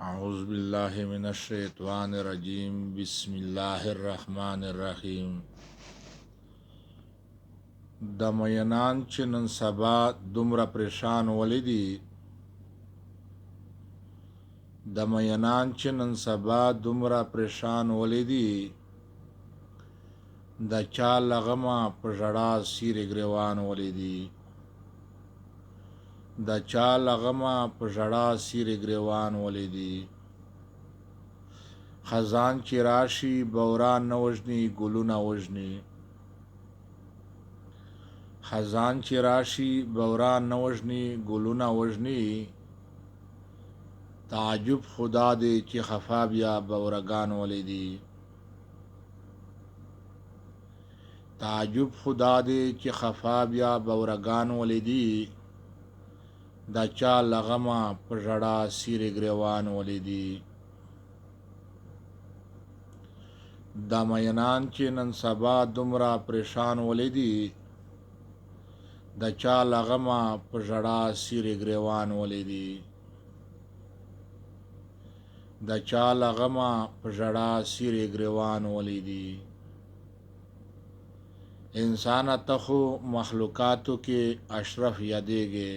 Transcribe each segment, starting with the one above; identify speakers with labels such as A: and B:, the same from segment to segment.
A: अऊज़ु बिल्लाहि मिनश्शैतानिर्रजीम बिस्मिल्लाहिर्रहमानिर्रहीम। د مینان چې نن سبا دومره پریشان ولیدي د مینان چې نن سبا دومره پریشان ولیدي د چا لغمه په ژړا سیرې ګریوان ولیدي د چا لغمه په ژړا سیرې ګریوان ولیدي خزان چې راشي بوران نه وژني ګلونه وژني خزان چې راشي بوران نه وژني ګلونه وژني تعجب خدا دې چې خفا بیا بورګان ولیدي تعجب خدا دې چې خفا بیا بورګان ولیدي د چا لغمه په ژړا سیرې ګریوان ولیدي د مینان چې نن سبا دومره پریشان ولیدي د چا لغمه په ژړا سیرې ګریوان ولیدي د چا لغمه په ژړا سیرې ګریوان ولیدي انسان ته خو مخلوقاتو کې اشرف یادېږي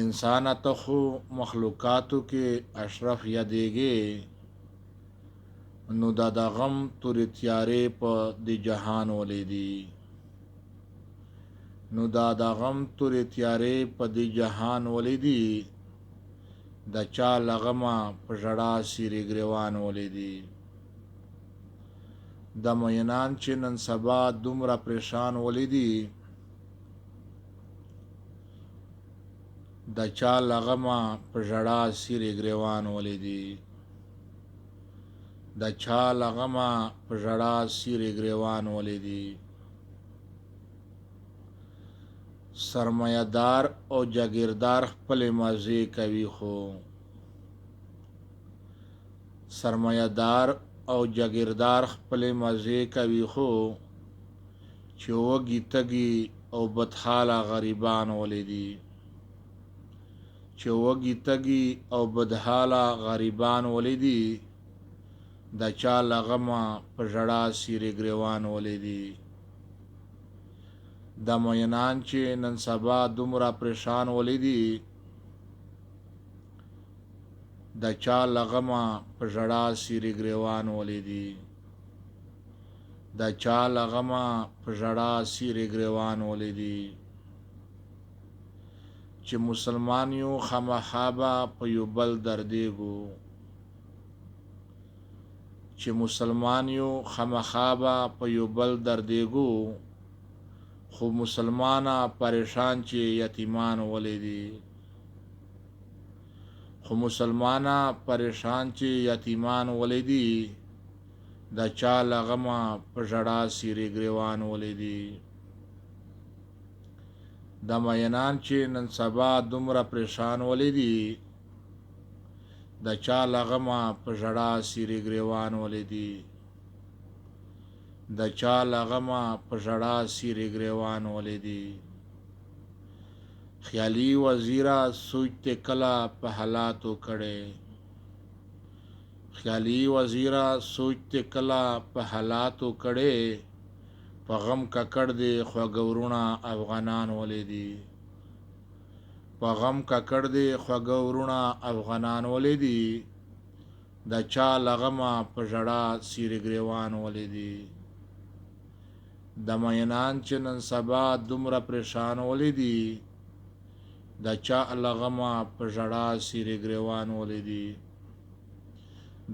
A: انسان ته خو مخلوقاتو کې اشرف یادېږي نو د غم تورې تیارې په دې جهان ولیدي نو د غم تورې تیارې په دې جهان ولیدي د چا لغمه په ژړا سیرې ګریوان ولیدي د مینان چې نن سبا دومره پریشان ولیدي د چا لغمه په ژړا سیرې ګریوان ولیدي د چا لغمه په ژړا سیرې ګریوان ولیدي سرمایه‌دار او جاگیردار خپل مزې کوي خو سرمایه‌دار او جاگیردار خپل مزې کوي خو چې وږي تږي او بدحاله غریبان ولیدي چې وږي تږي او بدحاله غریبان ولیدي د چا لغمه په ژړا سیرې ګریوان ولیدي د مینان چې نن سبا دومره پریشان ولیدي د چا لغمه په ژړا سیرې ګریوان ولیدي د چا لغمه په ژړا سیرې ګریوان ولیدي چې مسلمان یو خامخا به په یو بل دردېږو چې مسلمان یو خامخا به په یو بل دردېږو خو مسلمانه پریشان چې یتیمان ولیدي خو مسلمانه پریشان چې یتیمان ولیدي د چا لغمه په ژړا سیرې ګریوان ولیدي د مینان چې نن سبا دومره پریشان ولیدي د چا لغمه په ژړا سیرې ګریوان ولیدي د چا لغمه په ژړا سیرې ګریوان ولیدي خیالي وزیره سوچ ته کله په حالاتو کړې خیالي وزیره سوچ ته کله په حالاتو کړې په غم ککړ دې خوږ ورونه افغانان ولیدي په غم ککړ دې خوږ ورونه افغانان ولیدي د چا لغمه په ژړا سیرې ګریوان ولیدي د مینان چې نن سبا دومره پریشان ولیدي د چا لغمه په ژړا سیرې ګریوان ولیدي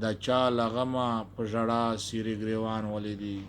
A: د چا لغمه په ژړا سیرې ګریوان ولیدي